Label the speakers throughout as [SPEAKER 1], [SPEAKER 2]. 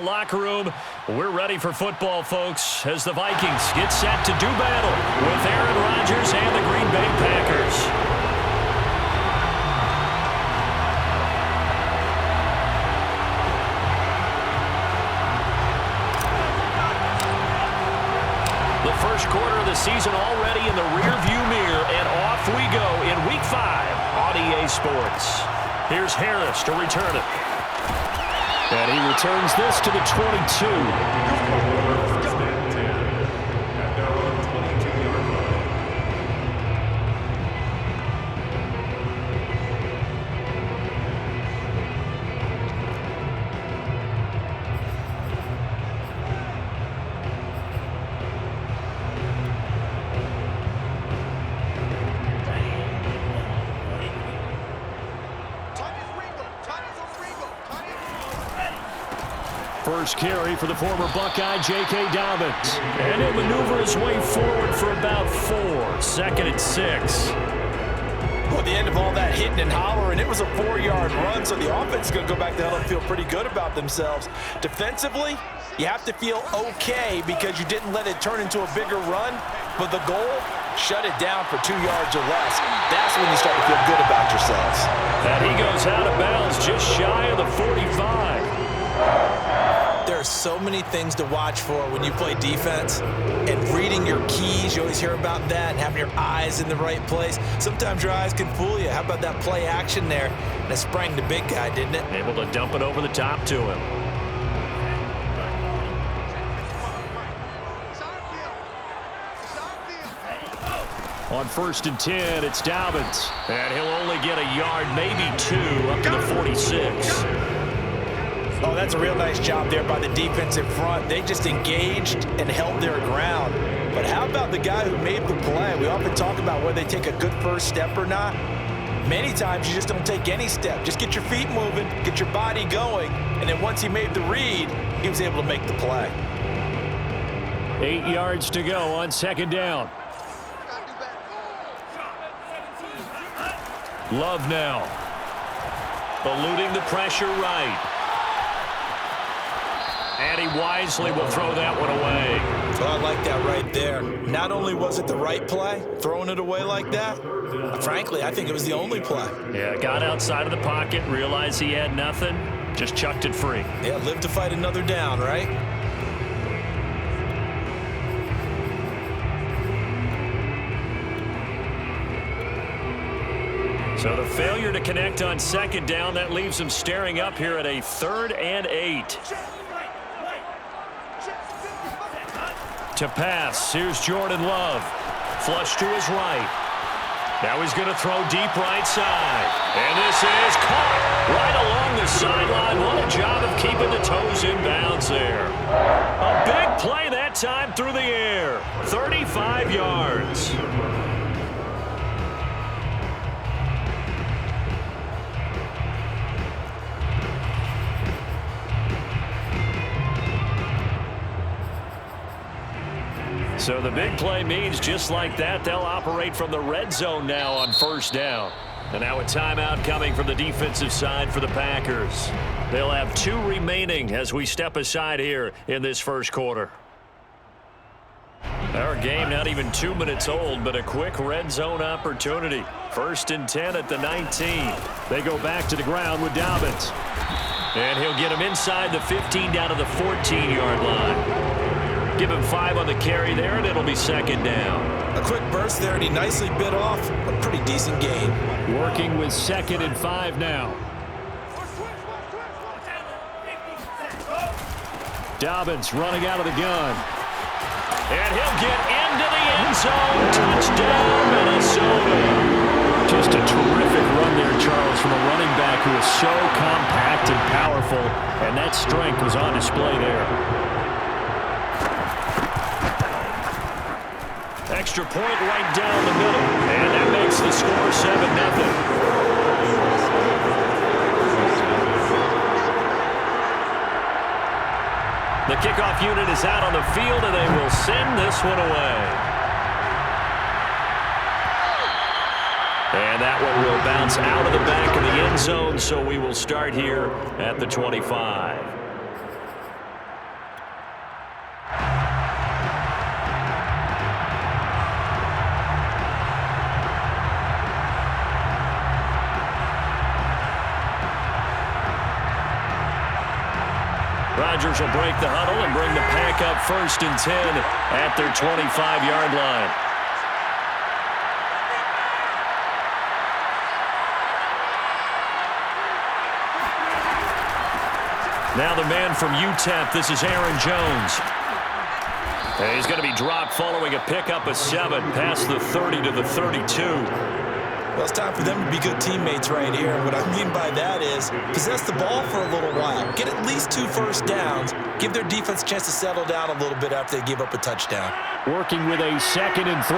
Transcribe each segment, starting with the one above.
[SPEAKER 1] Locker room, we're ready for football, folks, as the Vikings get set to do battle with Aaron Rodgers and the Green Bay Packers. The first quarter of the season already in the rearview mirror, and off we go in Week 5 on EA Sports. Here's Harris to return it. And he returns this to the 22. First carry for the former Buckeye, J.K. Dobbins. And he'll maneuver his way forward for about 4. 2nd and 6.
[SPEAKER 2] Well, the end of all that hitting and hollering, it was a 4-yard run, so the offense is going to go back down and feel pretty good about themselves. Defensively, you have to feel okay because you didn't let it turn into a bigger run, but the goal, shut it down for 2 yards or less. That's when you start to feel good about yourselves.
[SPEAKER 1] And he goes out of bounds just shy of the 45.
[SPEAKER 2] There are so many things to watch for when you play defense, and reading your keys, you always hear about that, and having your eyes in the right place. Sometimes your eyes can fool you. How about that play action there? And it sprang the big guy, didn't it?
[SPEAKER 1] Able to dump it over the top to him. On 1st and 10, it's Dobbins. And he'll only get a yard, maybe 2, up to the 46.
[SPEAKER 2] Oh, that's a real nice job there by the defense in front. They just engaged and held their ground. But how about the guy who made the play? We often talk about whether they take a good first step or not. Many times you just don't take any step. Just get your feet moving, get your body going, and then once he made the read, he was able to make the play.
[SPEAKER 1] 8 yards to go on 2nd down. Love now. Eluding the pressure right. And he wisely will throw that one away.
[SPEAKER 2] Well, I like that right there. Not only was it the right play, throwing it away like that, frankly, I think it was the only play.
[SPEAKER 1] Yeah, got outside of the pocket, realized he had nothing, just chucked it free.
[SPEAKER 2] Yeah, live to fight another down, right?
[SPEAKER 1] So the failure to connect on 2nd down, that leaves him staring up here at a 3rd and 8. To pass, here's Jordan Love. Flush to his right. Now he's going to throw deep right side. And this is caught right along the sideline. What a job of keeping the toes in bounds there. A big play that time through the air. 35 yards. So the big play means just like that, they'll operate from the red zone now on 1st down. And now a timeout coming from the defensive side for the Packers. They'll have 2 remaining as we step aside here in this first quarter. Our game not even 2 minutes old, but a quick red zone opportunity. 1st and 10 at the 19. They go back to the ground with Dobbins. And he'll get him inside the 15 down to the 14-yard line. Give him 5 on the carry there, and it'll be 2nd down.
[SPEAKER 2] A quick burst there, and he nicely bit off a pretty decent gain.
[SPEAKER 1] Working with 2nd and 5 now. Dobbins running out of the gun. And he'll get into the end zone. Touchdown, Minnesota. Just a terrific run there, Charles, from a running back who is so compact and powerful, and that strength was on display there. Extra point right down the middle, and that makes the score 7-0. The kickoff unit is out on the field, and they will send this one away. And that one will bounce out of the back of the end zone, so we will start here at the 25. Rodgers will break the huddle and bring the Pack up 1st and 10 at their 25-yard line. Now the man from UTEP, this is Aaron Jones. And he's going to be dropped following a pickup of 7 past the 30 to the 32.
[SPEAKER 2] Well, it's time for them to be good teammates right here. What I mean by that is possess the ball for a little while. Get at least 2 first downs. Give their defense a chance to settle down a little bit after they give up a touchdown.
[SPEAKER 1] Working with a 2nd and 3.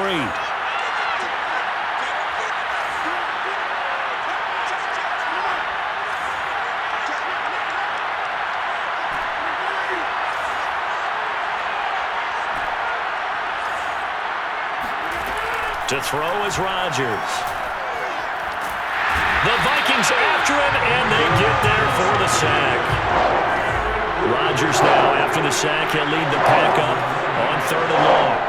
[SPEAKER 1] To throw is Rodgers. The Vikings after him, and they get there for the sack. Rodgers now, after the sack, he'll lead the Pack up on 3rd and long.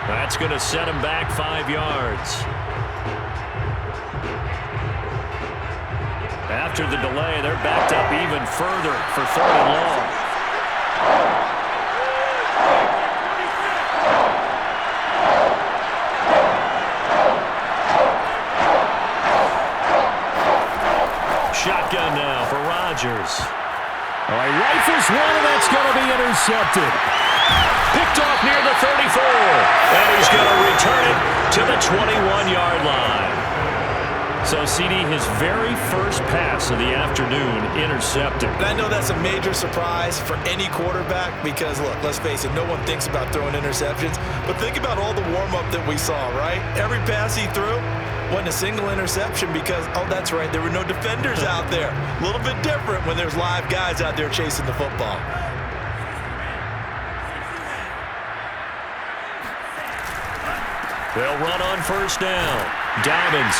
[SPEAKER 1] That's going to set him back 5 yards. After the delay, they're backed up even further for 3rd and long. Shotgun now for Rodgers. All right, rifles one, and that's going to be intercepted. Picked off near the 34, and he's going to return it to the 21-yard line. So, CD, his very first pass of the afternoon intercepted.
[SPEAKER 2] And I know that's a major surprise for any quarterback because, look, let's face it, no one thinks about throwing interceptions. But think about all the warm-up that we saw, right? Every pass he threw wasn't a single interception because, oh, that's right, there were no defenders out there. A little bit different when there's live guys out there chasing the football.
[SPEAKER 1] They'll run on 1st down. Dobbins,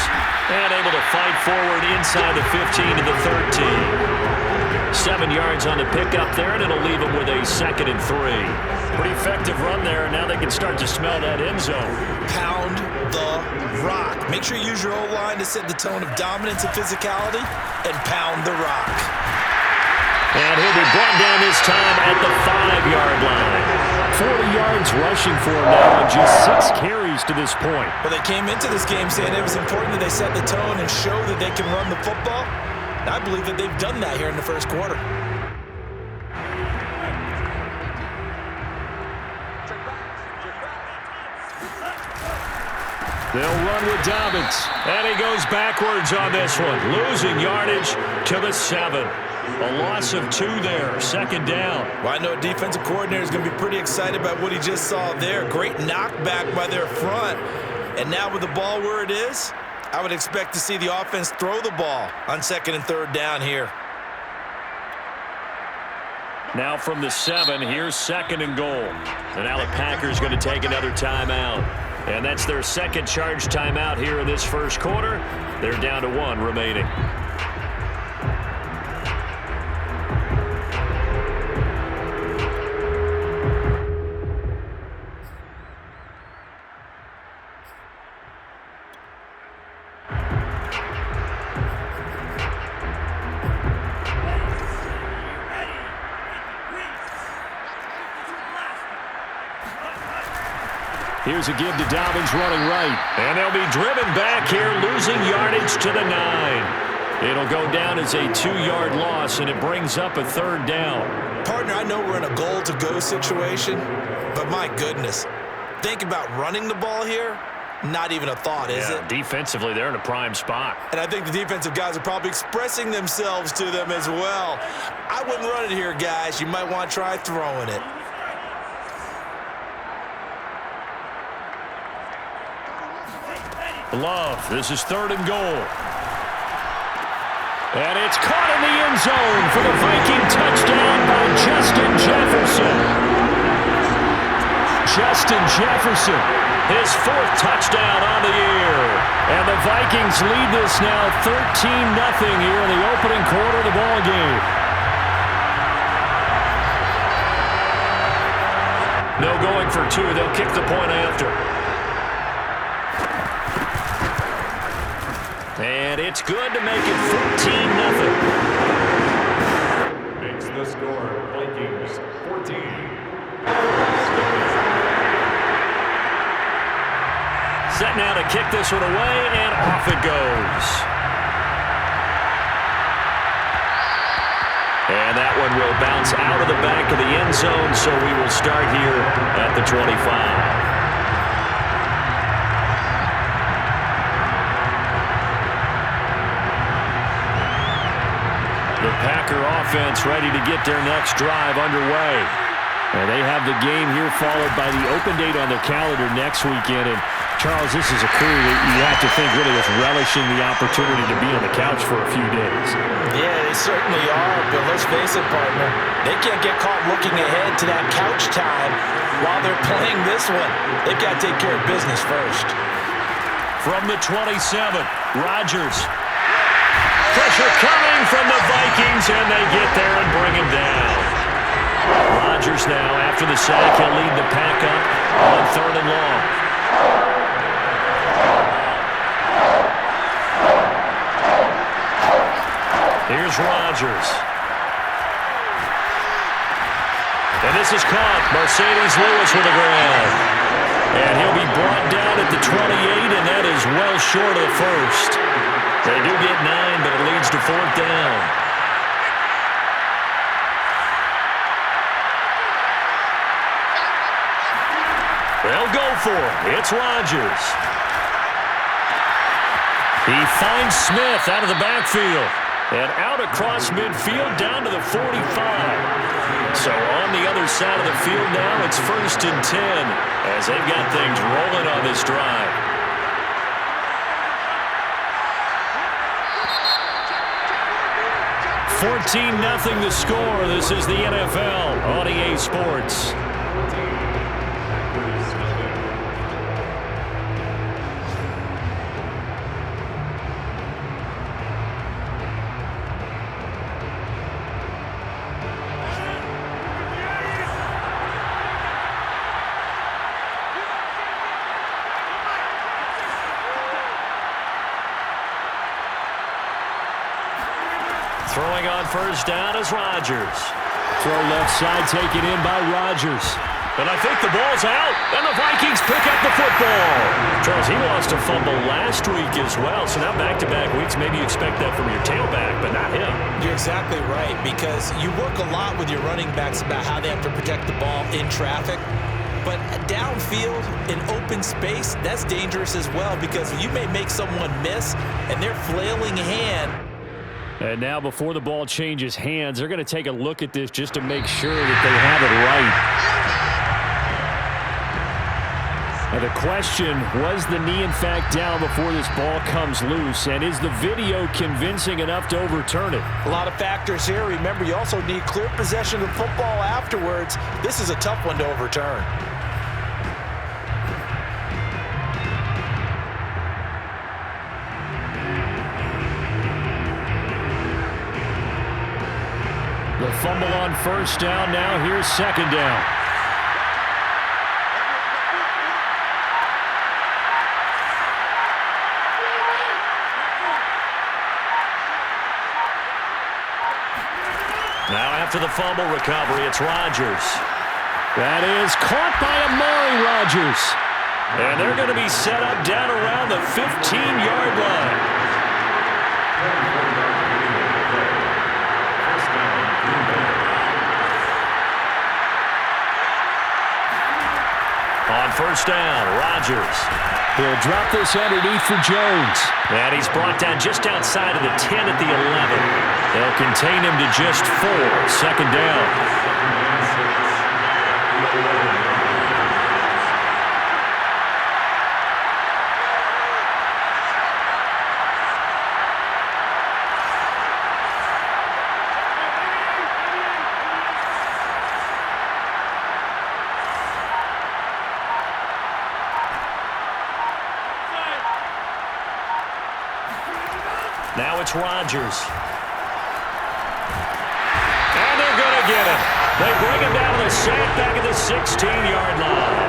[SPEAKER 1] and able to fight forward inside the 15 to the 13. 7 yards on the pickup there, and it'll leave them with a 2nd and 3. Pretty effective run there, and now they can start to smell that end zone.
[SPEAKER 2] Pound the rock. Make sure you use your O-line to set the tone of dominance and physicality, and pound the rock.
[SPEAKER 1] And he'll be brought down this time at the 5-yard line. 40 yards rushing for him now on just 6 carries to this point.
[SPEAKER 2] Well, they came into this game saying it was important that they set the tone and show that they can run the football. And I believe that they've done that here in the first quarter.
[SPEAKER 1] They'll run with Dobbins. And he goes backwards on this one, losing yardage to the 7. A loss of 2 there, 2nd down.
[SPEAKER 2] Well, I know a defensive coordinator is going to be pretty excited about what he just saw there. Great knockback by their front. And now with the ball where it is, I would expect to see the offense throw the ball on 2nd and 3rd down here.
[SPEAKER 1] Now from the 7, here's 2nd and goal. And now the Packers going to take another timeout. And that's their 2nd charge timeout here in this first quarter. They're down to 1 remaining. Here's a give to Dobbins running right. And they'll be driven back here, losing yardage to the 9. It'll go down as a 2-yard loss, and it brings up a 3rd down.
[SPEAKER 2] Partner, I know we're in a goal-to-go situation, but my goodness, think about running the ball here. Not even a thought, is it?
[SPEAKER 1] Defensively, they're in a prime spot.
[SPEAKER 2] And I think the defensive guys are probably expressing themselves to them as well. I wouldn't run it here, guys. You might want to try throwing it.
[SPEAKER 1] Love, this is 3rd and goal. And it's caught in the end zone for the Viking touchdown by Justin Jefferson. Justin Jefferson His 4th touchdown on the year. And the Vikings lead this now 13-0 here in the opening quarter of the ball game. No going for 2. They'll kick the point after. And it's good to make it 14-0.
[SPEAKER 3] Makes the score Vikings 14.
[SPEAKER 1] Set now to kick this one away, and off it goes. And that one will bounce out of the back of the end zone, so we will start here at the 25. The Packer offense ready to get their next drive underway. And they have the game here followed by the open date on their calendar next weekend. And Charles, this is a crew that you have to think really is relishing the opportunity to be on the couch for a few days.
[SPEAKER 2] Yeah, they certainly are, but let's face it, partner. They can't get caught looking ahead to that couch time while they're playing this one. They've got to take care of business first.
[SPEAKER 1] From the 27, Rodgers. Pressure coming from the Vikings, and they get there and bring him down. Rodgers now, after the sack, he'll lead the pack up on 3rd and long. Here's Rodgers. And this is caught. Mercedes Lewis with a grab. And he'll be brought down at the 28, and that is well short of the first. They do get 9, but it leads to 4th down. They'll go for it. It's Rodgers. He finds Smith out of the backfield. And out across midfield down to the 45. So on the other side of the field now, it's 1st and 10 as they've got things rolling on this drive. $14-0 the score. This is the NFL on EA Sports. Throwing on 1st down is Rodgers. Throw left side taken in by Rodgers. And I think the ball's out, and the Vikings pick up the football. Charles, he lost a fumble last week as well, so now back-to-back weeks, maybe you expect that from your tailback, but not him.
[SPEAKER 2] You're exactly right, because you work a lot with your running backs about how they have to protect the ball in traffic. But downfield, in open space, that's dangerous as well, because you may make someone miss, and their flailing hand.
[SPEAKER 1] And now before the ball changes hands, they're going to take a look at this just to make sure that they have it right. Now the question, was the knee in fact down before this ball comes loose? And is the video convincing enough to overturn it?
[SPEAKER 2] A lot of factors here. Remember, you also need clear possession of the football afterwards. This is a tough one to overturn.
[SPEAKER 1] The fumble on 1st down. Now here's 2nd down. Now after the fumble recovery, it's Rodgers. That is caught by Amari Rodgers. And they're going to be set up down around the 15-yard line. On 1st down, Rodgers. He'll drop this underneath for Jones. And he's brought down just outside of the 10 at the 11. They'll contain him to just 4. 2nd down. Now it's Rodgers. And they're going to get him. They bring him down to the sack back at the 16-yard line.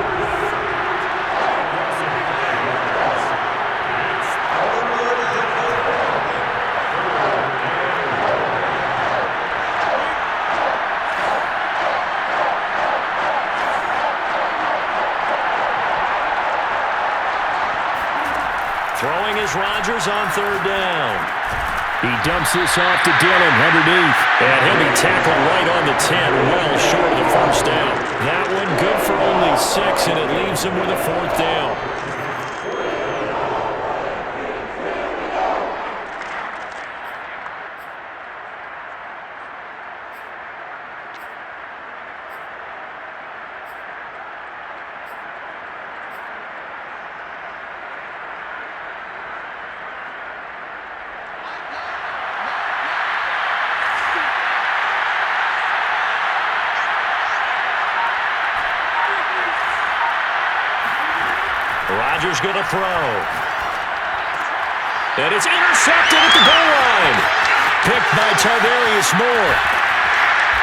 [SPEAKER 1] Throwing is Rodgers on third down. He dumps this off to Dillon underneath. And he'll be tackled right on the 10, well short of the first down. That one good for only 6, and it leaves him with a fourth down. Rodgers going to throw. And it's intercepted at the goal line. Picked by Tarvarius Moore.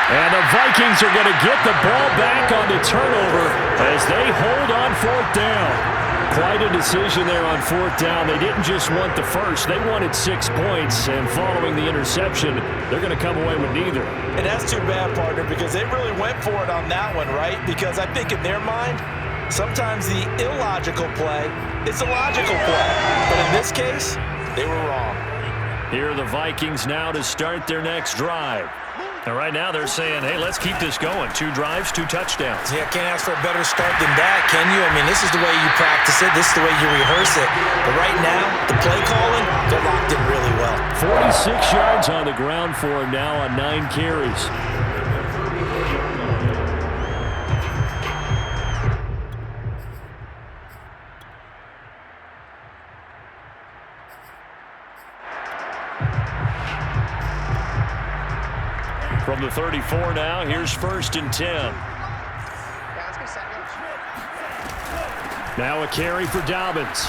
[SPEAKER 1] And the Vikings are going to get the ball back on the turnover as they hold on fourth down. Quite a decision there on fourth down. They didn't just want the first. They wanted 6 points. And following the interception, they're going to come away with neither.
[SPEAKER 2] And that's too bad, partner, because they really went for it on that one, right? Because I think in their mind, sometimes the illogical play is a logical play. But in this case, they were wrong.
[SPEAKER 1] Here are the Vikings now to start their next drive. And right now they're saying, hey, let's keep this going. 2 drives, 2 touchdowns.
[SPEAKER 2] Yeah, can't ask for a better start than that, can you? I mean, this is the way you practice it. This is the way you rehearse it. But right now, the play calling, they're locked in really well.
[SPEAKER 1] 46 yards on the ground for him now on 9 carries. From the 34 now, here's 1st and 10. Now a carry for Dobbins.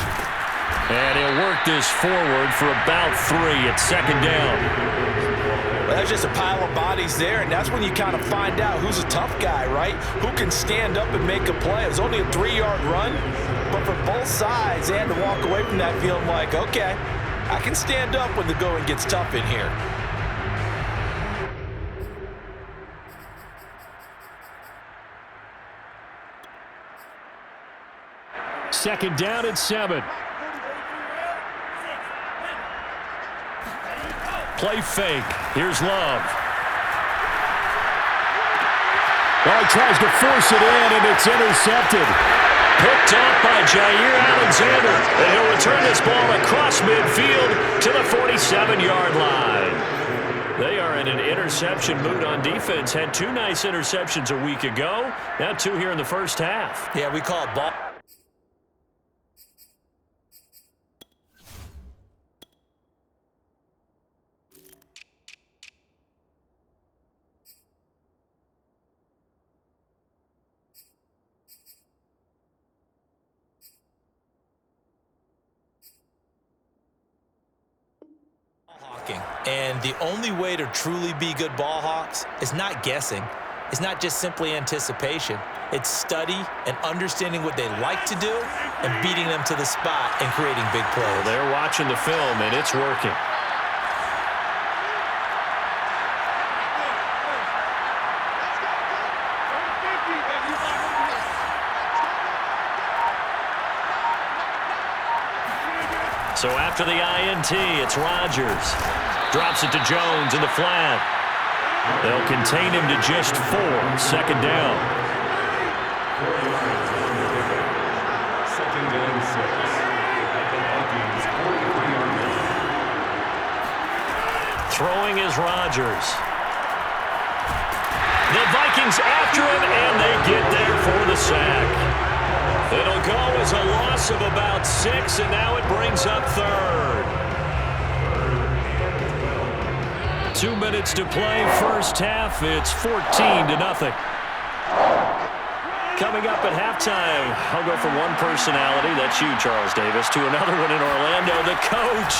[SPEAKER 1] And he'll work this forward for about 3 at 2nd down.
[SPEAKER 2] Well, that's just a pile of bodies there, and that's when you kind of find out who's a tough guy, right? Who can stand up and make a play. It was only a 3-yard run, but for both sides, they had to walk away from that feeling like, okay, I can stand up when the going gets tough in here.
[SPEAKER 1] Second down at 7. Play fake. Here's Love. Oh, he tries to force it in, and it's intercepted. Picked off by Jair Alexander. And he'll return this ball across midfield to the 47-yard line. They are in an interception mood on defense. Had 2 nice interceptions a week ago. Now 2 here in the first half.
[SPEAKER 2] Yeah, we call it ball. And the only way to truly be good ball hawks is not guessing. It's not just simply anticipation. It's study and understanding what they like to do and beating them to the spot and creating big plays.
[SPEAKER 1] Well, they're watching the film, and it's working. So after the INT, it's Rodgers. Drops it to Jones in the flat. They'll contain him to just 4. 2nd down.
[SPEAKER 3] 2nd and 6.
[SPEAKER 1] Throwing is Rodgers. The Vikings after him, and they get there for the sack. It'll go as a loss of about 6, and now it brings up 3rd. 2 minutes to play, first half. It's 14-0. Coming up at halftime, I'll go from one personality, that's you, Charles Davis, to another one in Orlando, the coach.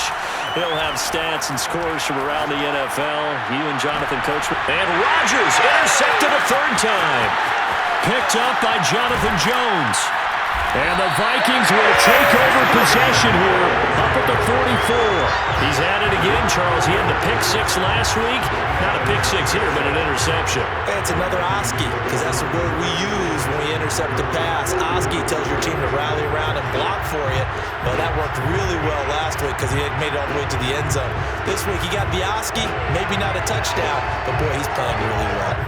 [SPEAKER 1] He'll have stats and scores from around the NFL. You and Jonathan Coachman. And Rodgers intercepted a third time. Picked up by Jonathan Jones. And the Vikings will take over possession here, up at the 44. He's at it again, Charles. He had the pick six last week. Not a pick six here, but an interception.
[SPEAKER 2] It's another Oski, because that's the word we use when we intercept the pass. Oski tells your team to rally around and block for you. Well, that worked really well last week because he had made it all the way to the end zone. This week he got the Oski, maybe not a touchdown, but boy, he's playing really well.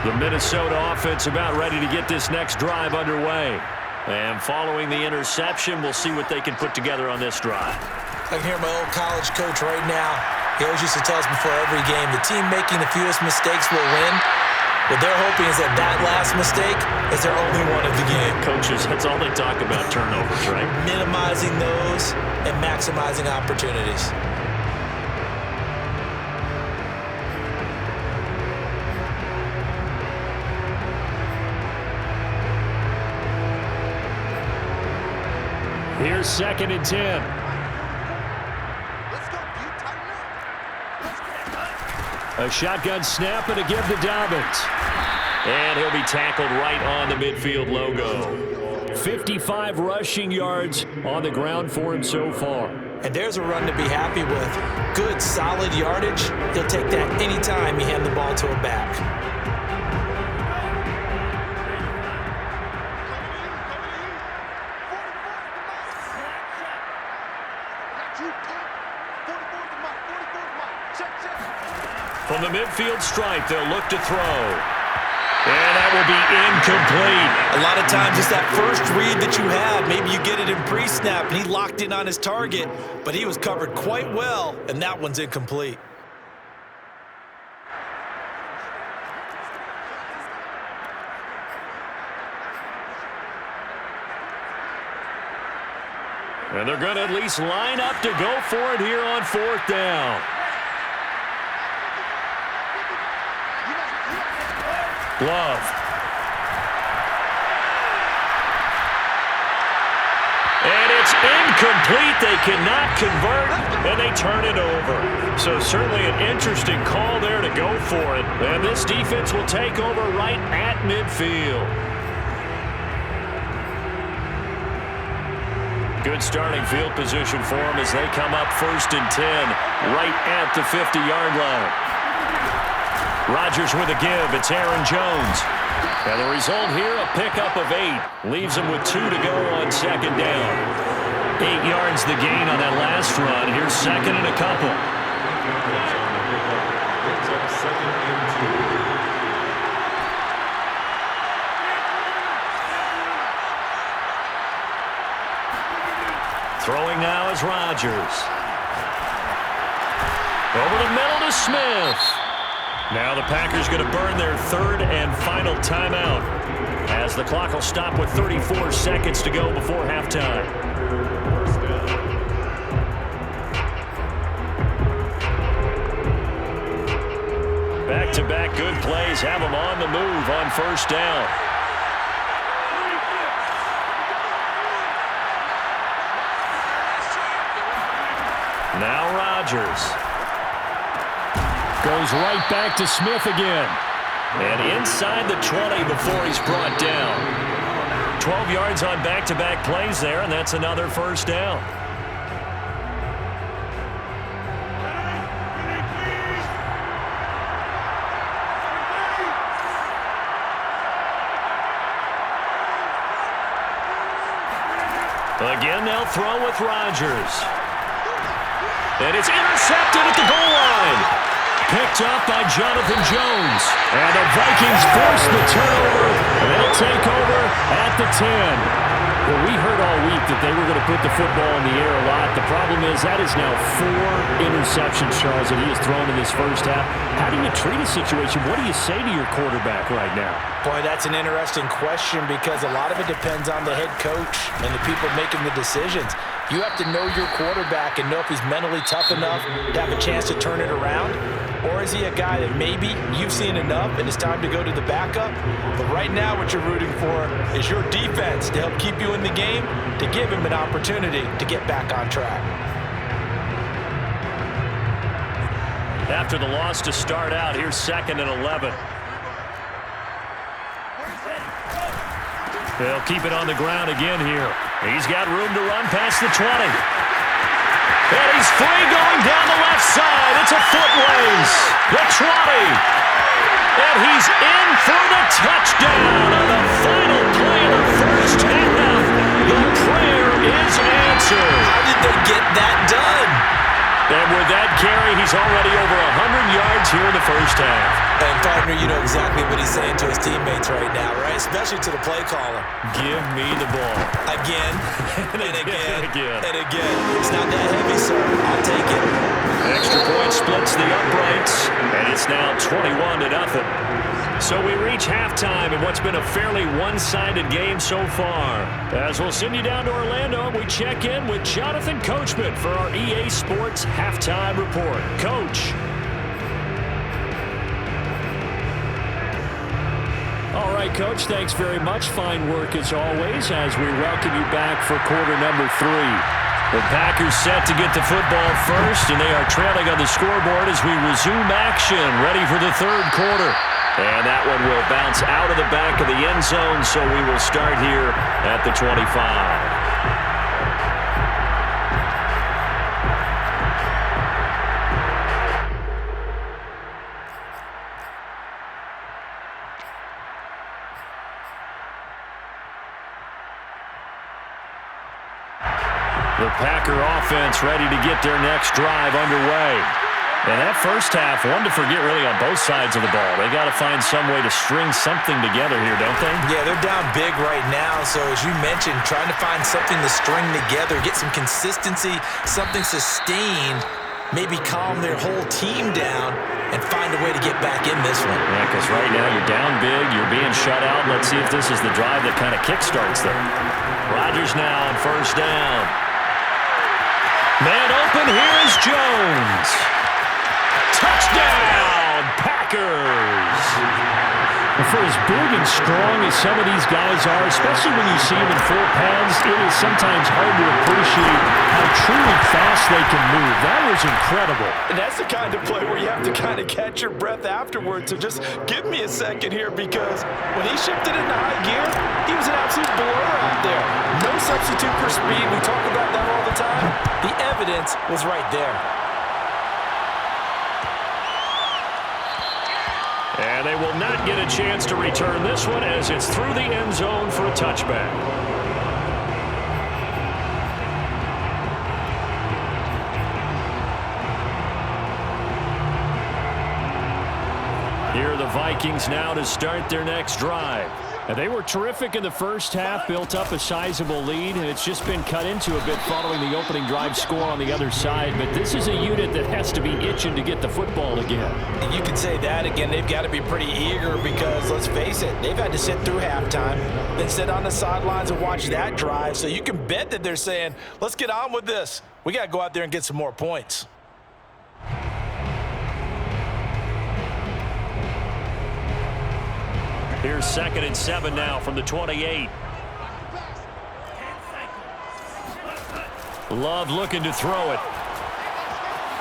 [SPEAKER 1] The Minnesota offense about ready to get this next drive underway. And following the interception, we'll see what they can put together on this drive.
[SPEAKER 2] I can hear my old college coach right now. He always used to tell us before every game, the team making the fewest mistakes will win. What they're hoping is that last mistake is their only one of the game.
[SPEAKER 1] Coaches, that's all they talk about, turnovers, right?
[SPEAKER 2] Minimizing those and maximizing opportunities.
[SPEAKER 1] Here's 2nd and 10. A shotgun snap and a give to Dobbins. And he'll be tackled right on the midfield logo. 55 rushing yards on the ground for him so far.
[SPEAKER 2] And there's a run to be happy with. Good, solid yardage. He'll take that anytime you hand the ball to a back.
[SPEAKER 1] From the midfield stripe, they'll look to throw. And that will be incomplete.
[SPEAKER 2] A lot of times it's that first read that you have. Maybe you get it in pre-snap, and he locked in on his target, but he was covered quite well, and that one's incomplete.
[SPEAKER 1] And they're going to at least line up to go for it here on 4th down. Love. And it's incomplete. They cannot convert, and they turn it over. So certainly an interesting call there to go for it. And this defense will take over right at midfield. Good starting field position for them as they come up 1st and 10, right at the 50-yard line. Rodgers with a give. It's Aaron Jones. And the result here, a pickup of 8. Leaves him with 2 to go on 2nd down. 8 yards the gain on that last run. Here's 2nd and a couple. Throwing now is Rodgers. Over the middle to Smith. Now the Packers going to burn their 3rd and final timeout as the clock will stop with 34 seconds to go before halftime. Back-to-back good plays have them on the move on 1st down. Now Rodgers. Goes right back to Smith again. And inside the 20 before he's brought down. 12 yards on back-to-back plays there, and that's another 1st down. Again, they'll throw with Rodgers. And it's intercepted at the goal line. Picked up by Jonathan Jones. And the Vikings force the turnover. And they'll take over at the 10. Well, we heard all week that they were going to put the football in the air a lot. The problem is that is now 4 interceptions, Charles, that he has thrown in this first half. How do you treat a situation? What do you say to your quarterback right now?
[SPEAKER 2] Boy, that's an interesting question because a lot of it depends on the head coach and the people making the decisions. You have to know your quarterback and know if he's mentally tough enough to have a chance to turn it around. Or is he a guy that maybe you've seen enough and it's time to go to the backup? But right now what you're rooting for is your defense to help keep you in the game, to give him an opportunity to get back on track.
[SPEAKER 1] After the loss to start out, here's 2nd and 11. They'll keep it on the ground again here. He's got room to run past the 20. And he's free going down the left side. It's a foot race. The 20. And he's in for the touchdown on the final play of the first half. The prayer is answered.
[SPEAKER 2] How did they get that done?
[SPEAKER 1] And with that carry, he's already over 100 yards here in the first half.
[SPEAKER 2] And, partner, you know exactly what he's saying to his teammates right now, right? Especially to the play caller.
[SPEAKER 1] Give me the ball.
[SPEAKER 2] Again, and again,
[SPEAKER 1] again.
[SPEAKER 2] and again. It's not that heavy, sir. I'll take it.
[SPEAKER 1] Extra point splits the uprights, and it's now 21-0. So we reach halftime in what's been a fairly one-sided game so far. As we'll send you down to Orlando, we check in with Jonathan Coachman for our EA Sports Halftime Report. Coach. All right, Coach, thanks very much. Fine work as always as we welcome you back for quarter number 3. The Packers set to get the football first, and they are trailing on the scoreboard as we resume action, ready for the third quarter. And that one will bounce out of the back of the end zone, so we will start here at the 25. The Packer offense ready to get their next drive underway. And that first half, one to forget really on both sides of the ball. They got to find some way to string something together here, don't they?
[SPEAKER 2] Yeah, they're down big right now. So as you mentioned, trying to find something to string together, get some consistency, something sustained, maybe calm their whole team down and find a way to get back in this one.
[SPEAKER 1] Yeah, because right now you're down big, you're being shut out. Let's see if this is the drive that kind of kickstarts them. Rodgers now on first down. Man open, here is Jones. Touchdown, Packers! For as big and strong as some of these guys are, especially when you see them in full pads, it is sometimes hard to appreciate how truly fast they can move. That was incredible.
[SPEAKER 2] And that's the kind of play where you have to kind of catch your breath afterwards. So just give me a second here, because when he shifted into high gear, he was an absolute blur out there. No substitute for speed. We talk about that all the time. The evidence was right there.
[SPEAKER 1] And they will not get a chance to return this one as it's through the end zone for a touchback. Here are the Vikings now to start their next drive. And they were terrific in the first half, built up a sizable lead, and it's just been cut into a bit following the opening drive score on the other side. But this is a unit that has to be itching to get the football again.
[SPEAKER 2] And you can say that again. They've got to be pretty eager because, let's face it, they've had to sit through halftime, then sit on the sidelines and watch that drive. So you can bet that they're saying, let's get on with this. We got to go out there and get some more points.
[SPEAKER 1] Here's 2nd and 7 now from the 28. Love looking to throw it.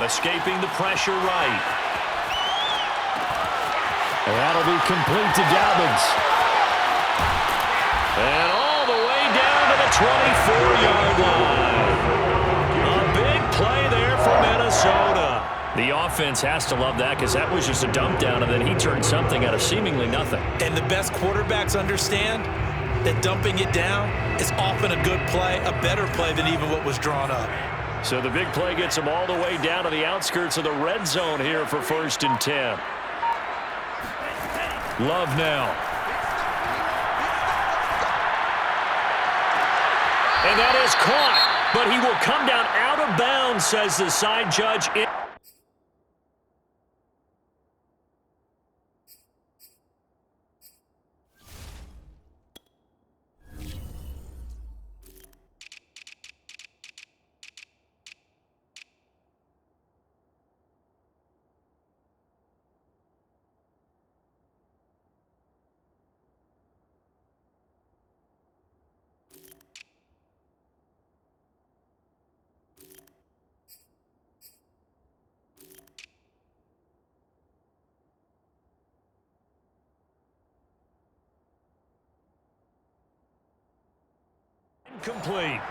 [SPEAKER 1] Escaping the pressure right. And that'll be complete to Dobbins. And all the way down to the 24-yard line. A big play there for Minnesota. The offense has to love that because that was just a dump down, and then he turned something out of seemingly nothing.
[SPEAKER 2] And the best quarterbacks understand that dumping it down is often a good play, a better play than even what was drawn up.
[SPEAKER 1] So the big play gets him all the way down to the outskirts of the red zone here for 1st and 10. Love now. And that is caught, but he will come down out of bounds, says the side judge. Complete.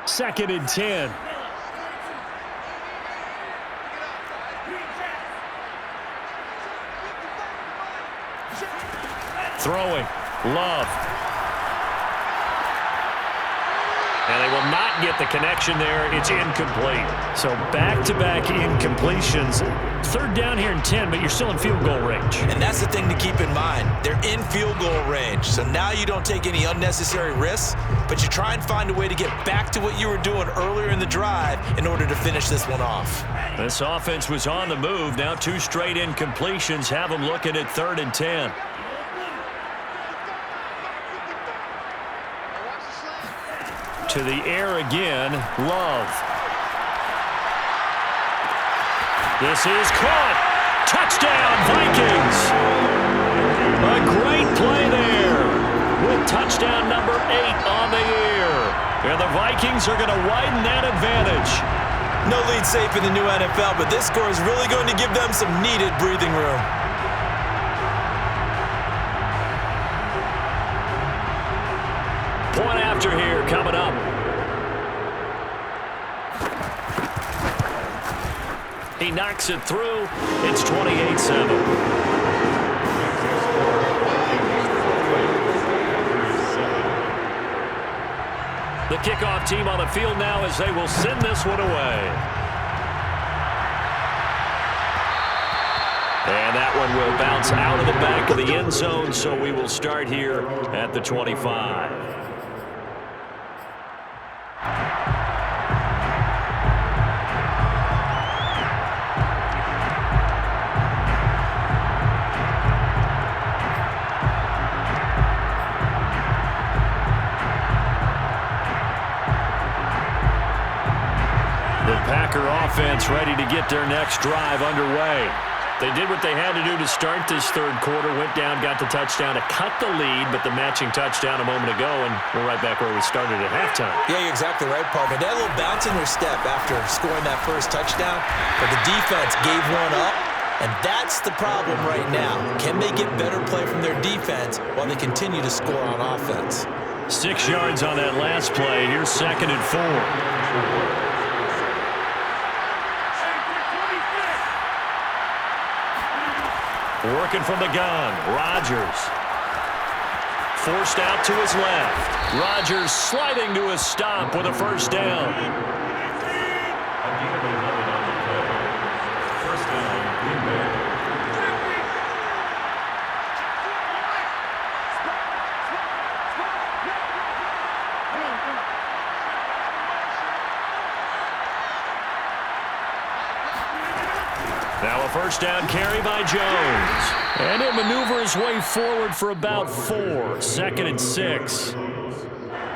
[SPEAKER 1] Second and 10. Throwing. Love. And they will not get the connection there. It's incomplete. So back-to-back incompletions. Third down here in 10, but you're still in field goal range.
[SPEAKER 2] And that's the thing to keep in mind. They're in field goal range. So now you don't take any unnecessary risks, but you try and find a way to get back to what you were doing earlier in the drive in order to finish this one off.
[SPEAKER 1] This offense was on the move. Now 2 straight incompletions have them looking at 3rd and 10. To the air again, Love. This is caught. Touchdown, Vikings. A great play there with touchdown number 8 on the year. And the Vikings are going to widen that advantage.
[SPEAKER 2] No lead safe in the new NFL, but this score is really going to give them some needed breathing room.
[SPEAKER 1] Point after here coming up. He knocks it through. It's 28-7. The kickoff team on the field now as they will send this one away. And that one will bounce out of the back of the end zone, so we will start here at the 25. Packer offense ready to get their next drive underway. They did what they had to do to start this third quarter, went down, got the touchdown to cut the lead, but the matching touchdown a moment ago, and we're right back where we started at halftime.
[SPEAKER 2] Yeah, you're exactly right, partner. They had a little bounce in their step after scoring that first touchdown, but the defense gave one up, and that's the problem right now. Can they get better play from their defense while they continue to score on offense?
[SPEAKER 1] 6 yards on that last play. Here's 2nd and 4. Working from the gun, Rodgers. Forced out to his left. Rodgers sliding to a stop with a first down. Now a first down carry by Jones. And he'll maneuver his way forward for about 4. 2nd and 6.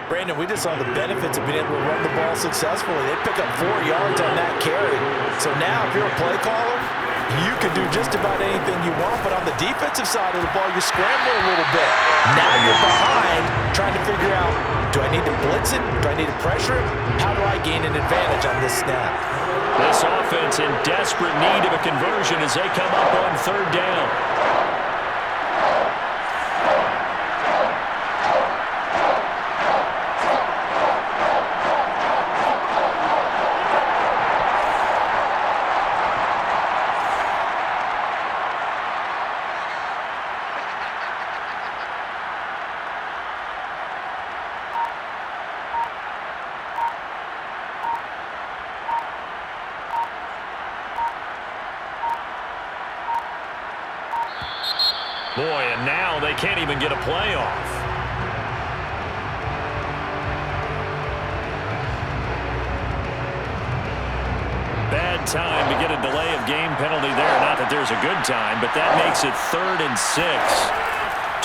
[SPEAKER 2] Brandon, we just saw the benefits of being able to run the ball successfully. They pick up 4 yards on that carry. So now if you're a play caller, you can do just about anything you want. But on the defensive side of the ball, you scramble a little bit. Now you're behind trying to figure out, do I need to blitz it? Do I need to pressure it? How do I gain an advantage on this snap?
[SPEAKER 1] This offense in desperate need of a conversion as they come up on 3rd down. Boy, and now they can't even get a play off. Bad time to get a delay of game penalty there. Not that there's a good time, but that makes it 3rd and 6.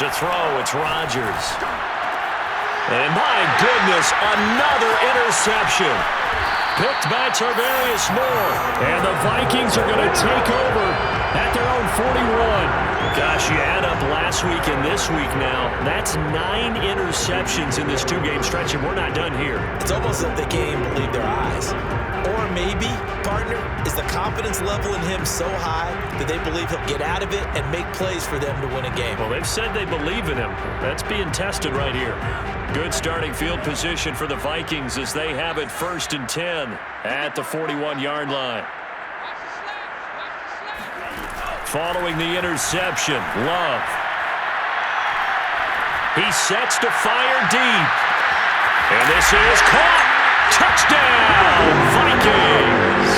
[SPEAKER 1] To throw, it's Rodgers. And my goodness, another interception. Picked by Tarvarius Moore. And the Vikings are going to take over at their own 41. Gosh, you add up last week and this week now. That's 9 interceptions in this 2-game stretch, and we're not done here.
[SPEAKER 2] It's almost like they can't even believe their eyes. Or maybe, partner, is the confidence level in him so high that they believe he'll get out of it and make plays for them to win a game.
[SPEAKER 1] Well, they've said they believe in him. That's being tested right here. Good starting field position for the Vikings as they have it 1st and 10 at the 41-yard line. Following the interception, Love. He sets to fire deep. And this is caught. Touchdown, Vikings!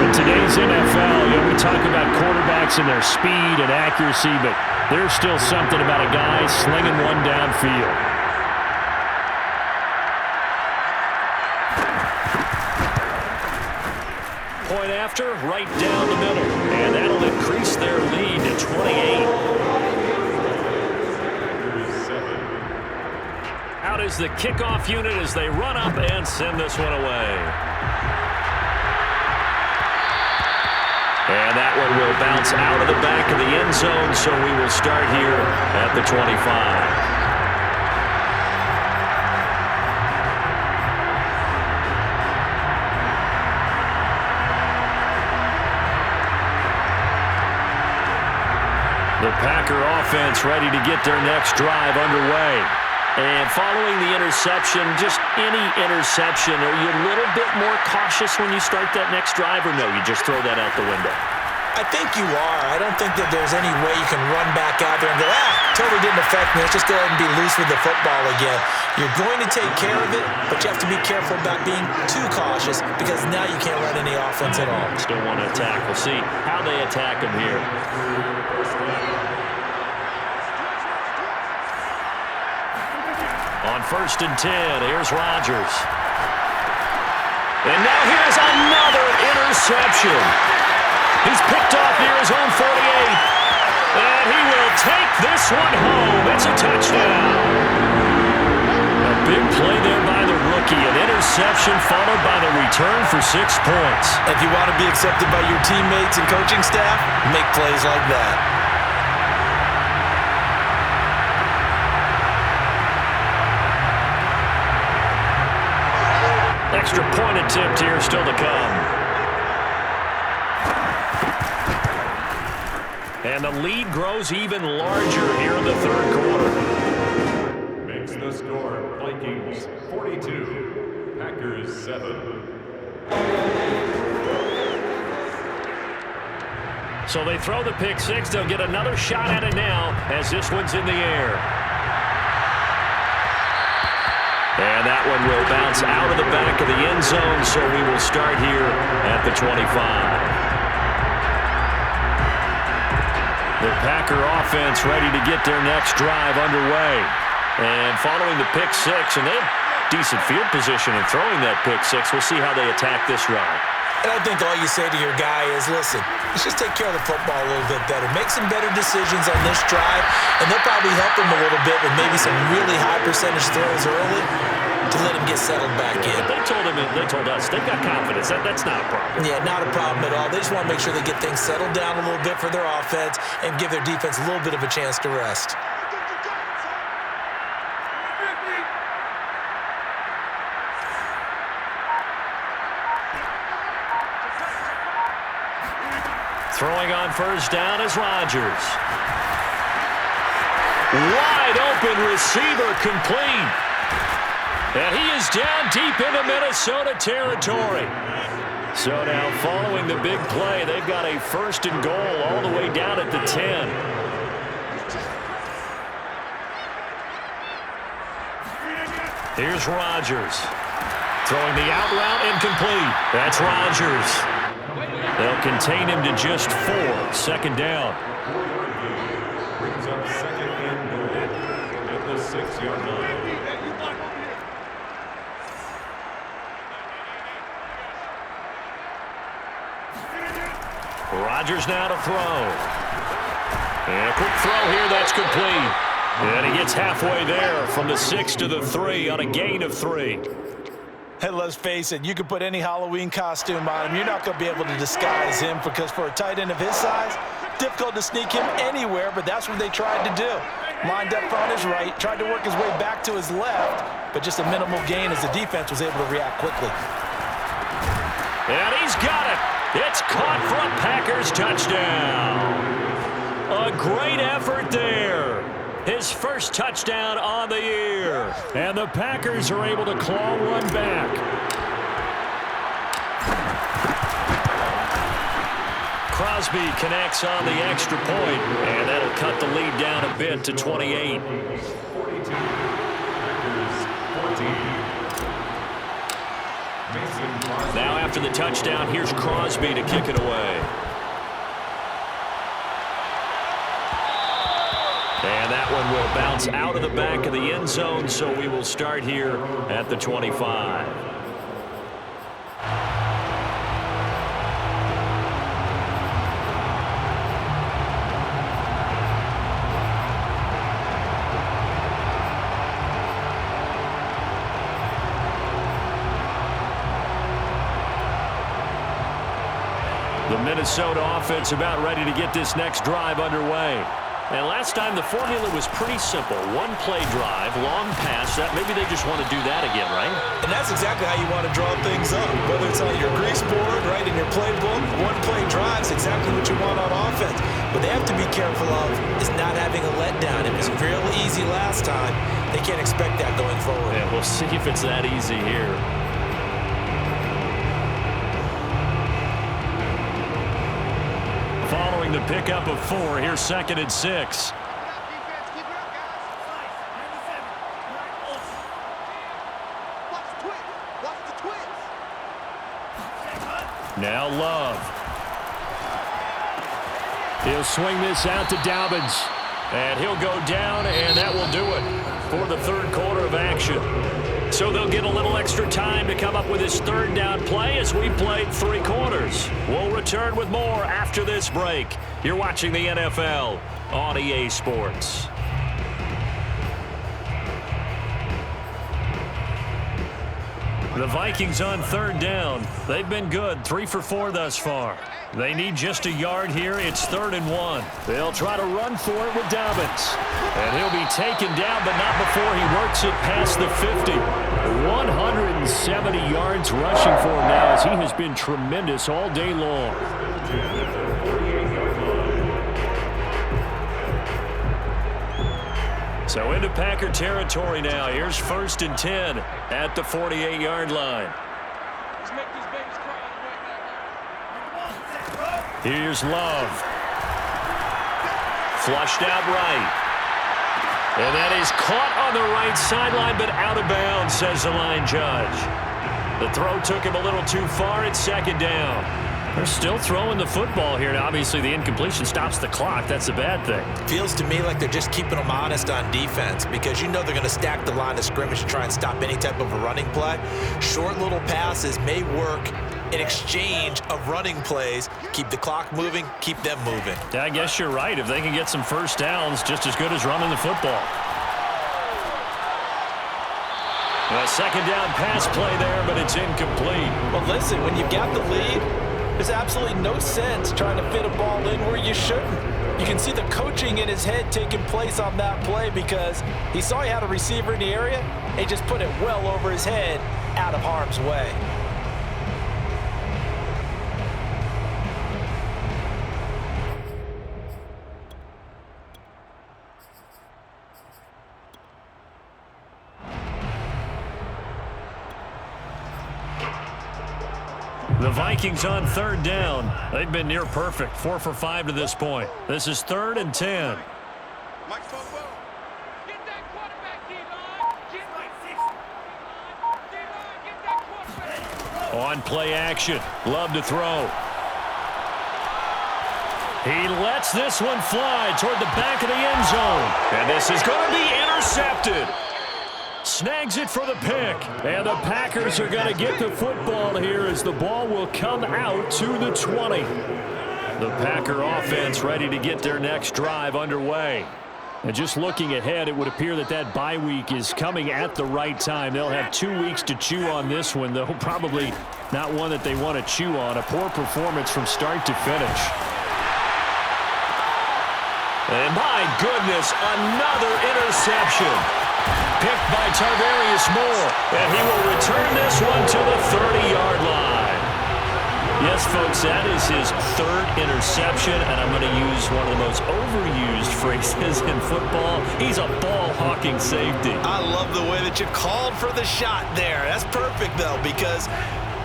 [SPEAKER 1] In today's NFL, we talk about quarterbacks and their speed and accuracy, but there's still something about a guy slinging one downfield. Point after, right down the middle. And that'll increase their lead to 28. Out is the kickoff unit as they run up and send this one away. And that one will bounce out of the back of the end zone, so we will start here at the 25. The Packer offense ready to get their next drive underway. And following the interception, just any interception, are you a little bit more cautious when you start that next drive, or no, you just throw that out the window?
[SPEAKER 2] I think you are. I don't think that there's any way you can run back out there and go, totally didn't affect me. Let's just go ahead and be loose with the football again. You're going to take care of it, but you have to be careful about being too cautious because now you can't run any offense at all.
[SPEAKER 1] Still want to attack. We'll see how they attack him here. On 1st and 10, here's Rodgers. And now here's another interception. He's picked off near his own 48. And he will take this one home. It's a touchdown. A big play there by the rookie. An interception followed by the return for 6 points.
[SPEAKER 2] If you want to be accepted by your teammates and coaching staff, make plays like that.
[SPEAKER 1] Extra point attempt here still to come. And the lead grows even larger here in the 3rd quarter.
[SPEAKER 3] Makes the score Vikings 42, Packers 7.
[SPEAKER 1] So they throw the pick 6. They'll get another shot at it now as this one's in the air. And that one will bounce out of the back of the end zone, so we will start here at the 25. The Packer offense ready to get their next drive underway. And following the pick 6, and they have decent field position in throwing that pick 6. We'll see how they attack this drive.
[SPEAKER 2] And I think all you say to your guy is, listen, let's just take care of the football a little bit better. Make some better decisions on this drive, and they'll probably help him a little bit with maybe some really high percentage throws early to let him get settled back in.
[SPEAKER 1] They told us, they've got confidence. That's not a problem.
[SPEAKER 2] Yeah, not a problem at all. They just want to make sure they get things settled down a little bit for their offense and give their defense a little bit of a chance to rest.
[SPEAKER 1] Throwing on 1st down is Rodgers. Wide open receiver complete. And he is down deep into Minnesota territory. So now following the big play, they've got a 1st and goal all the way down at the 10. Here's Rodgers. Throwing the out route incomplete. That's Rodgers. They'll contain him to just 4. 2nd down.
[SPEAKER 3] Brings up 2nd and goal at the 6-yard line.
[SPEAKER 1] Rodgers now to throw. And a quick throw here, that's complete. And he gets halfway there from the 6 to the 3 on a gain of 3.
[SPEAKER 2] And let's face it, you could put any Halloween costume on him. You're not going to be able to disguise him because for a tight end of his size, difficult to sneak him anywhere, but that's what they tried to do. Lined up on his right, tried to work his way back to his left, but just a minimal gain as the defense was able to react quickly.
[SPEAKER 1] And he's got it. It's caught for a Packers touchdown. A great effort there. His first touchdown on the year. And the Packers are able to claw one back. Crosby connects on the extra point, and that'll cut the lead down a bit to 28. Now after the touchdown, here's Crosby to kick it away. And that one will bounce out of the back of the end zone, so we will start here at the 25. The Minnesota offense about ready to get this next drive underway. And last time the formula was pretty simple. One play drive, long pass. Maybe they just want to do that again, right?
[SPEAKER 2] And that's exactly how you want to draw things up. Whether it's on your grease board, right, in your playbook, one play drive is exactly what you want on offense. What they have to be careful of is not having a letdown. It was real easy last time. They can't expect that going forward.
[SPEAKER 1] Yeah, we'll see if it's that easy here. Following the pickup of 4, here's 2nd and 6. Now Love. He'll swing this out to Dobbins. And he'll go down, and that will do it for the third quarter of action. So they'll get a little extra time to come up with his third down play as we played 3 quarters. We'll return with more after this break. You're watching the NFL on EA Sports. The Vikings on 3rd down. They've been good, 3 for 4 thus far. They need just a yard here. It's 3rd and 1. They'll try to run for it with Dobbins. And he'll be taken down, but not before he works it past the 50. 170 yards rushing for him now as he has been tremendous all day long. So into Packer territory now. Here's 1st and 10 at the 48-yard line. Here's Love. Flushed out right. And that is caught on the right sideline, but out of bounds, says the line judge. The throw took him a little too far. It's 2nd down. They're still throwing the football here. Now, obviously, the incompletion stops the clock. That's a bad thing.
[SPEAKER 2] Feels to me like they're just keeping them honest on defense because you know they're going to stack the line of scrimmage to try and stop any type of a running play. Short little passes may work in exchange of running plays. Keep the clock moving, keep them moving.
[SPEAKER 1] Yeah, I guess you're right. If they can get some first downs, just as good as running the football. A 2nd down pass play there, but it's incomplete.
[SPEAKER 2] Well, listen, when you've got the lead, there's absolutely no sense trying to fit a ball in where you shouldn't. You can see the coaching in his head taking place on that play because he saw he had a receiver in the area and he just put it well over his head out of harm's way.
[SPEAKER 1] The Vikings on 3rd down. They've been near perfect, 4 for 5 to this point. This is 3rd and 10. On play action, Love to throw. He lets this one fly toward the back of the end zone. And this is going to be intercepted. Snags it for the pick. And the Packers are going to get the football here as the ball will come out to the 20. The Packer offense ready to get their next drive underway. And just looking ahead, it would appear that that bye week is coming at the right time. They'll have 2 weeks to chew on this one, though probably not one that they want to chew on. A poor performance from start to finish. And my goodness, another interception. Picked by Tarvarius Moore, and he will return this one to the 30-yard line. Yes, folks, that is his third interception, and I'm going to use one of the most overused phrases in football. He's a ball-hawking safety.
[SPEAKER 2] I love the way that you called for the shot there. That's perfect, though, because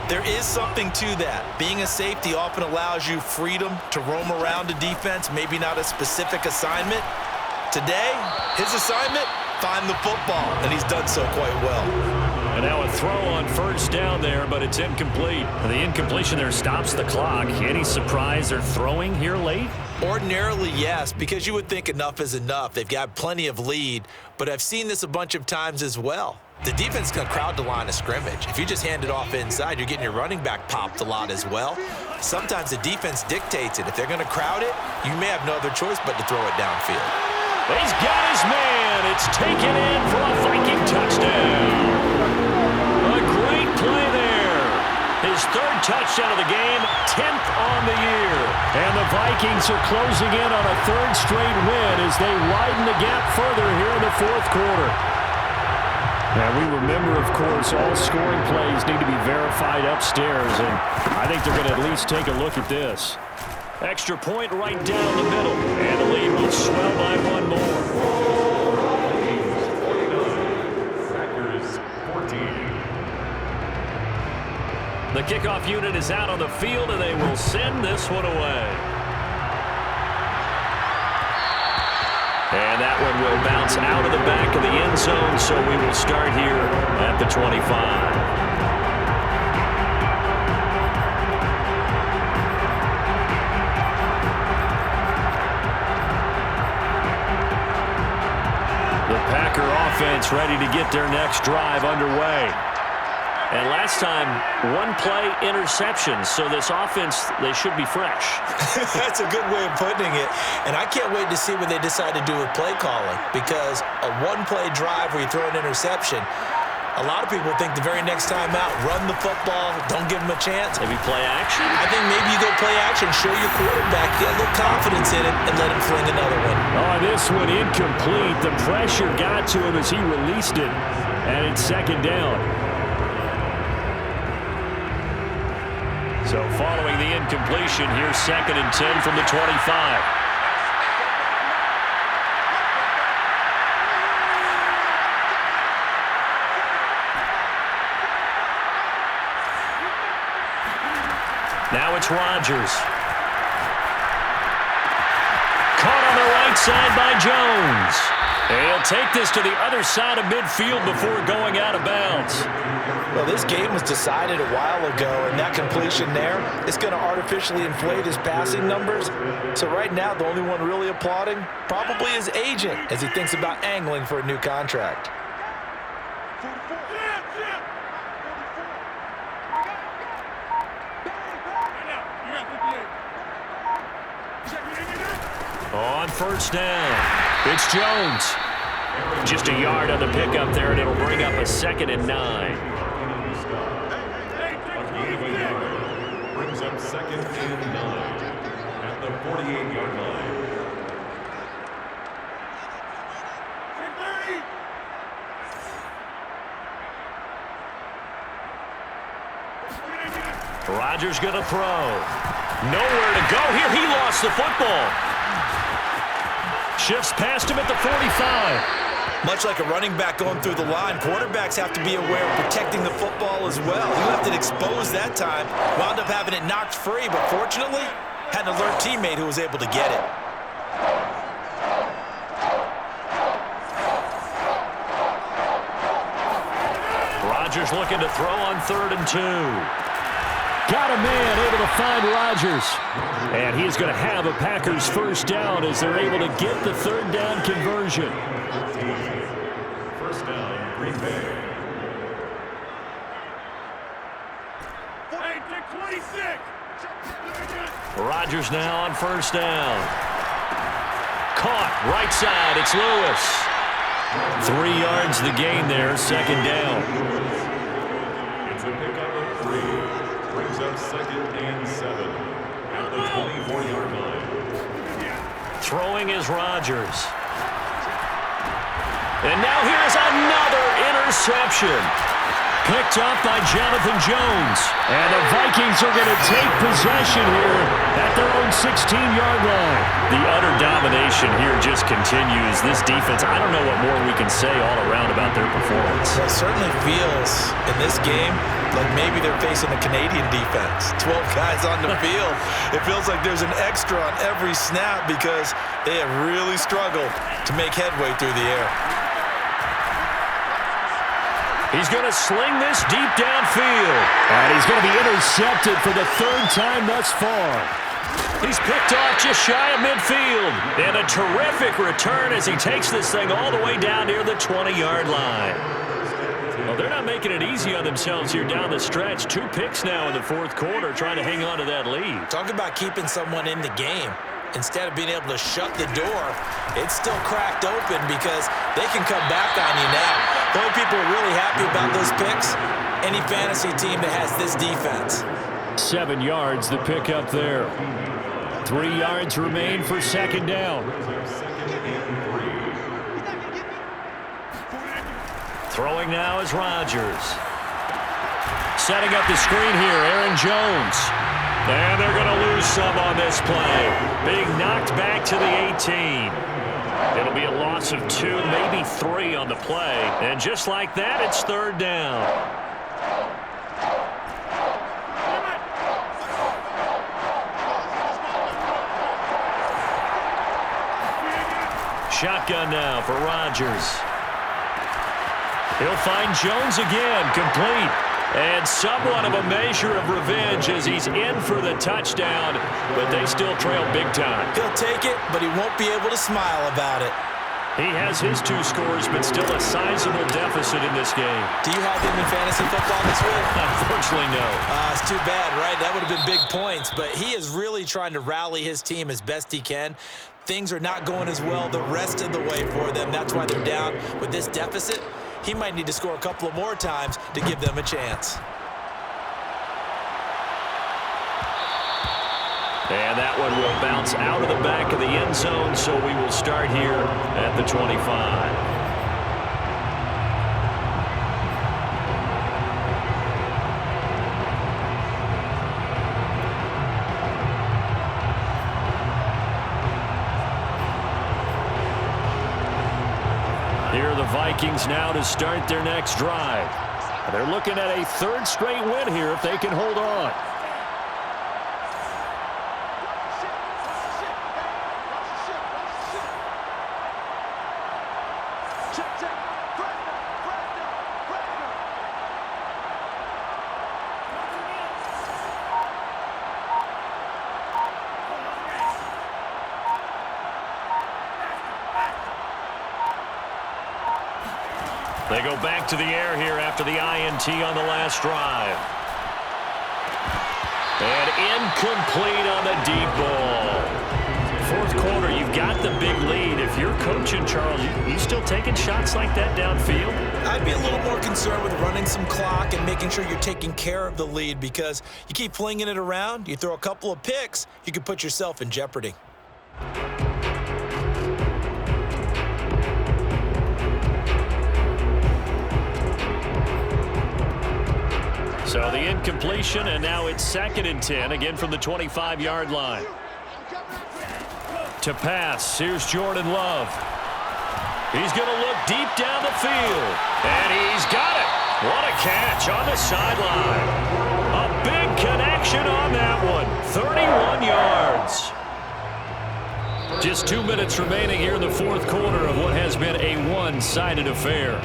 [SPEAKER 2] there is something to that. Being a safety often allows you freedom to roam around a defense, maybe not a specific assignment. Today, his assignment, find the football, and he's done so quite well.
[SPEAKER 1] And now a throw on first down there, but it's incomplete. The incompletion there stops the clock. Any surprise they're throwing here late?
[SPEAKER 2] Ordinarily, yes, because you would think enough is enough. They've got plenty of lead, but I've seen this a bunch of times as well. The defense can crowd the line of scrimmage. If you just hand it off inside, you're getting your running back popped a lot as well. Sometimes the defense dictates it. If they're going to crowd it, you may have no other choice but to throw it downfield.
[SPEAKER 1] He's got his man. It's taken in for a Viking touchdown. A great play there. His third touchdown of the game, 10th on the year. And the Vikings are closing in on a third straight win as they widen the gap further here in the fourth quarter. And we remember, of course, all scoring plays need to be verified upstairs, and I think they're going to at least take a look at this. Extra point right down the middle, and the lead will swell by one more.
[SPEAKER 3] Packers 14.
[SPEAKER 1] The kickoff unit is out on the field, and they will send this one away. And that one will bounce out of the back of the end zone, so we will start here at the 25. The Packer offense ready to get their next drive underway. And last time, one play interception, so this offense, they should be fresh.
[SPEAKER 2] That's a good way of putting it. And I can't wait to see what they decide to do with play calling, because a one-play drive where you throw an interception, a lot of people think the very next time out, run the football, don't give them a chance.
[SPEAKER 1] Maybe play action?
[SPEAKER 2] I think maybe you go play action, show your quarterback, get a little confidence in it, and let him fling another one.
[SPEAKER 1] Oh, this one incomplete. The pressure got to him as he released it, and it's second down. So following the incompletion, here's 2nd and 10 from the 25. Now it's Rodgers. Caught on the right side by Jones. And he'll take this to the other side of midfield before going out of bounds.
[SPEAKER 2] Well, this game was decided a while ago, and that completion there is going to artificially inflate his passing numbers. So right now, the only one really applauding probably his agent as he thinks about angling for a new contract.
[SPEAKER 1] On first down, it's Jones. Just a yard on the pickup there, and it'll bring up a 2nd and 9.
[SPEAKER 3] Brings up 2nd and 9 at the 48-yard line.
[SPEAKER 1] Rodgers going to throw. Nowhere to go here. He lost the football. Shifts past him at the 45.
[SPEAKER 2] Much like a running back going through the line, quarterbacks have to be aware of protecting the football as well. He left it exposed that time, wound up having it knocked free, but fortunately, had an alert teammate who was able to get it.
[SPEAKER 1] Rodgers looking to throw on 3rd and 2. Got a man able to find Rodgers. And he's going to have a Packers first down as they're able to get the 3rd down conversion.
[SPEAKER 3] First down, Green Bay.
[SPEAKER 1] Rodgers now on first down. Caught. Right side. It's Lewis. 3 yards the gain there. Second down.
[SPEAKER 3] It's a pickup of 3. Brings up 2nd and 7 at the 24-yard line.
[SPEAKER 1] Throwing is Rodgers. And now here's another interception. Picked up by Jonathan Jones. And the Vikings are going to take possession here at their own 16-yard line. The utter domination here just continues. This defense, I don't know what more we can say all around about their performance.
[SPEAKER 2] Well, it certainly feels in this game like maybe they're facing a Canadian defense. 12 guys on the field. It feels like there's an extra on every snap because they have really struggled to make headway through the air.
[SPEAKER 1] He's going to sling this deep downfield. And he's going to be intercepted for the 3rd time thus far. He's picked off just shy of midfield. And a terrific return as he takes this thing all the way down near the 20-yard line. Well, they're not making it easy on themselves here down the stretch. 2 picks now in the 4th quarter trying to hang on to that lead.
[SPEAKER 2] Talk about keeping someone in the game. Instead of being able to shut the door, it's still cracked open because they can come back on you now. The only people really happy about those picks, any fantasy team that has this defense.
[SPEAKER 1] 7 yards, the pickup there. 3 yards remain for 2nd down. Throwing now is Rodgers. Setting up the screen here, Aaron Jones. And they're going to lose some on this play. Being knocked back to the 18. It'll be a loss of 2, maybe 3 on the play. And just like that, it's 3rd down. Shotgun now for Rodgers. He'll find Jones again, complete. And somewhat of a measure of revenge as he's in for the touchdown, but they still trail big time.
[SPEAKER 2] He'll take it, but he won't be able to smile about it.
[SPEAKER 1] He has his 2 scores, but still a sizable deficit in this game.
[SPEAKER 2] Do you have him in fantasy football this week?
[SPEAKER 1] Unfortunately, no.
[SPEAKER 2] It's too bad, right? That would have been big points, but he is really trying to rally his team as best he can. Things are not going as well the rest of the way for them. That's why they're down with this deficit. He might need to score a couple of more times to give them a chance.
[SPEAKER 1] And that one will bounce out of the back of the end zone, so we will start here at the 25. Here are the Vikings now to start their next drive. They're looking at a 3rd straight win here if they can hold on. They go back to the air here after the INT on the last drive. And incomplete on the deep ball. 4th quarter, you've got the big lead. If you're coaching, Charles, you still taking shots like that downfield?
[SPEAKER 2] I'd be a little more concerned with running some clock and making sure you're taking care of the lead because you keep flinging it around, you throw a couple of picks, you can put yourself in jeopardy.
[SPEAKER 1] So the incompletion, and now it's 2nd and 10, again from the 25-yard line. To pass, here's Jordan Love. He's going to look deep down the field, and he's got it. What a catch on the sideline. A big connection on that one, 31 yards. Just 2 minutes remaining here in the 4th quarter of what has been a one-sided affair.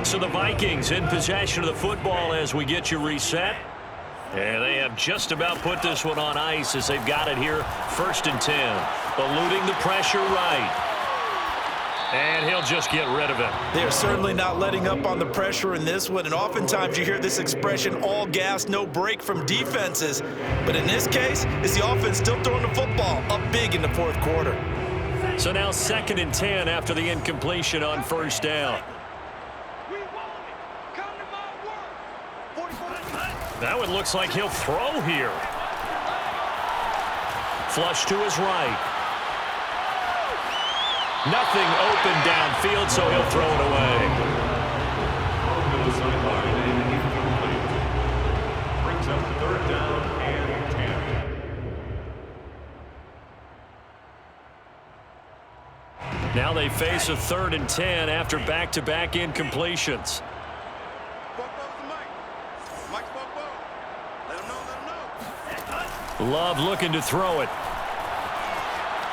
[SPEAKER 1] So the Vikings in possession of the football as we get you reset. And they have just about put this one on ice as they've got it here, 1st and 10. eluding the pressure right. And he'll just get rid of it.
[SPEAKER 2] They're certainly not letting up on the pressure in this one, and oftentimes you hear this expression, all gas, no break from defenses. But in this case, it's the offense still throwing the football up big in the fourth quarter.
[SPEAKER 1] So now 2nd and 10 after the incompletion on first down. Now it looks like he'll throw here. Flush to his right. Nothing open downfield, so he'll throw it away.
[SPEAKER 3] To the sideline and incomplete. Brings up 3rd down and 10.
[SPEAKER 1] Now they face a 3rd and 10 after back-to-back incompletions. Love looking to throw it.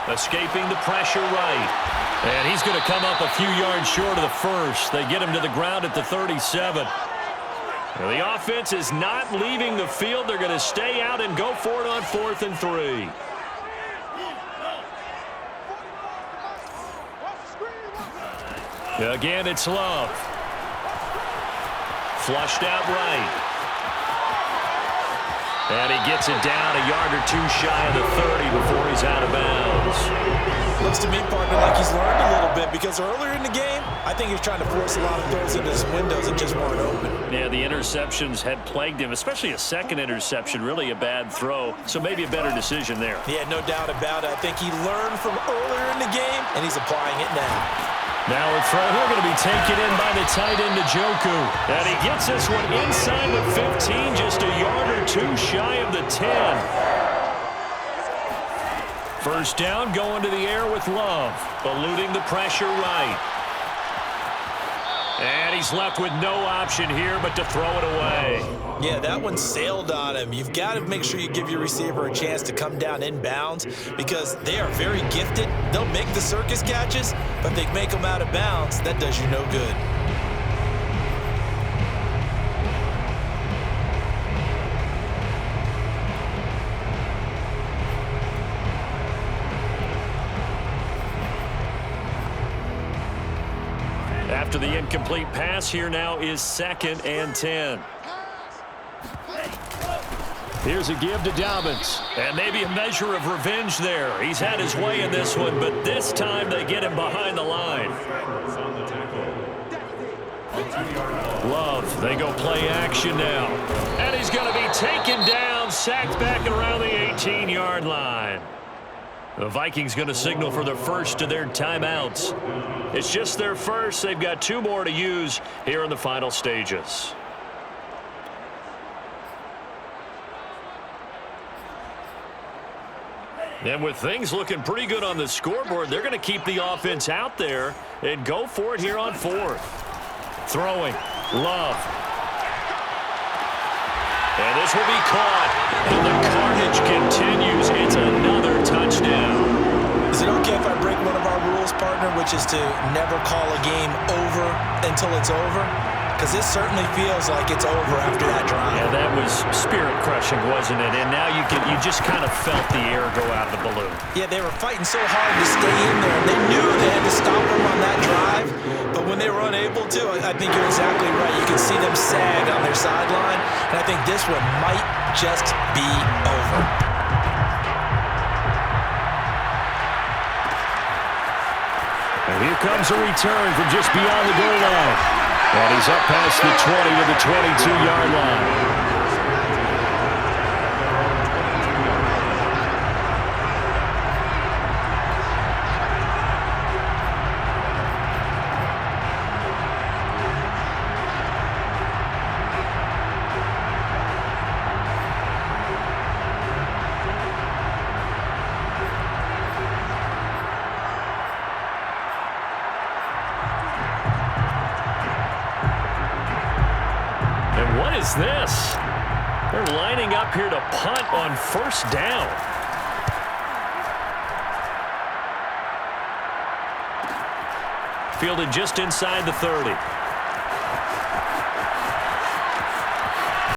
[SPEAKER 1] Escaping the pressure right. And he's going to come up a few yards short of the first. They get him to the ground at the 37. Now the offense is not leaving the field. They're going to stay out and go for it on 4th and 3. Again, it's Love. Flushed out right. And he gets it down a yard or two shy of the 30 before he's out of bounds.
[SPEAKER 2] Looks to me, partner, like he's learned a little bit, because earlier in the game, I think he was trying to force a lot of throws into his windows that just weren't open.
[SPEAKER 1] Yeah, the interceptions had plagued him, especially a second interception, really a bad throw. So maybe a better decision there.
[SPEAKER 2] Yeah, no doubt about it. I think he learned from earlier in the game, and he's applying it now.
[SPEAKER 1] Now a throw here going to be taken in by the tight end, Njoku. And he gets this one inside the 15, just a yard or two shy of the 10. First down, going to the air with Love, eluding the pressure right. And he's left with no option here but to throw it away.
[SPEAKER 2] Yeah, that one sailed on him. You've got to make sure you give your receiver a chance to come down inbounds, because they are very gifted. They'll make the circus catches, but they make them out of bounds. That does you no good.
[SPEAKER 1] After the incomplete pass, here now is 2nd and 10. Here's a give to Dobbins. And maybe a measure of revenge there. He's had his way in this one, but this time they get him behind the line. Love, they go play action now. And he's going to be taken down, sacked back around the 18-yard line. The Vikings going to signal for the first of their timeouts. It's just their first. They've got 2 more to use here in the final stages. And with things looking pretty good on the scoreboard, they're going to keep the offense out there and go for it here on 4th. Throwing. Love. And this will be caught. And the carnage continues. It's another touchdown.
[SPEAKER 2] Is it okay if I break one of our rules, partner, which is to never call a game over until it's over? Because this certainly feels like it's over after that drive.
[SPEAKER 1] Yeah, that was spirit-crushing, wasn't it? And now you just kind of felt the air go out of the balloon.
[SPEAKER 2] Yeah, they were fighting so hard to stay in there. They knew they had to stop them on that drive, but when they were unable to, I think you're exactly right. You can see them sag on their sideline, and I think this one might just be over.
[SPEAKER 1] And here comes a return from just beyond the goal line. And he's up past the 20 to the 22-yard line. This? They're lining up here to punt on first down. Fielded just inside the 30.